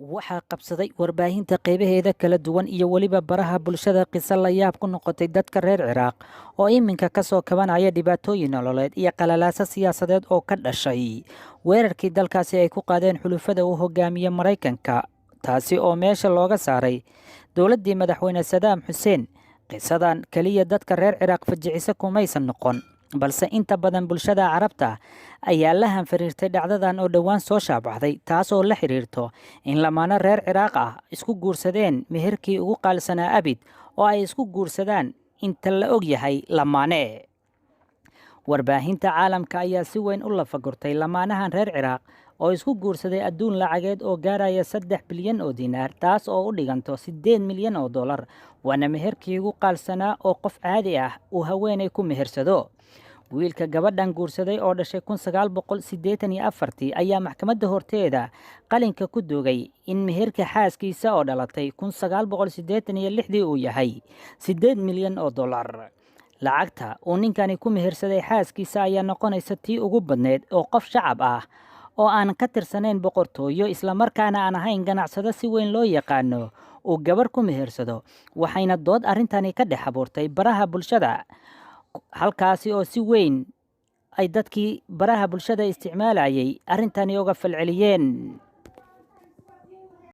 waxaa qabsaday warbaahinta qaybaheeda kala duwan iyo weliba baraha bulshada qiso la yaab ku noqotay dadka reer Ciraaq oo iminka ka soo kabanaya dhibaatooyin nololeed iyo qalalaasa siyaasadeed oo ka dhashay weerarkii dalkaasi ay ku qaadeen xulufada uu hogaamiye Mareykanka, taasi oo meesha looga saaray dowladdii madaxweyne Saddam Hussein. qisadan kaliya dadka reer Ciraaq fajicisa kumaysan noqon, balse inta badan bulshada Carabta ayaa la hanfariirtay dhacdadan oo dhowaan soo shaabaxday, taasoo la xiriirto in lamaane reer Ciraaq ah isku guursadeen meherkii ugu qaalsanaa abid oo ay isku guursadaan inta la og yahay lamaane. Warbaahinta caalamka ayaa si weyn u lafagurtay lamaanahan reer Ciraaq oo isku guursaday adduun lacageed oo gaaraya 3 bilyan oo diinaar, taas oo u dhiganto 8 milyan oo dollar, waana meherkii ugu qaalsanaa oo qof caadi ah uu haweeney ku mehersado. wiilka gabadhan guursaday oo dhashay 1984 ayaa maxkamadda horteeda qalinka ku doogay in meherka xaaskiisa oo dhalatay 1986 uu yahay 8 milyan oo dollar. lacagta uu ninkani ku mehersaday xaaskiisa ayaa noqonaysa tii ugu badneed oo qof shacab ah oo aan ka tirsanayn boqortooyo isla markaana aan ahayn ganacsado si weyn loo yaqaano uu gabar ku mehersado, waxayna dood arrintani ka dhex abuurtay baraha bulshada, halkaasi oo si weyn ay dadkii baraha bulshada isticmaalayay arrintani uga falceliyeen.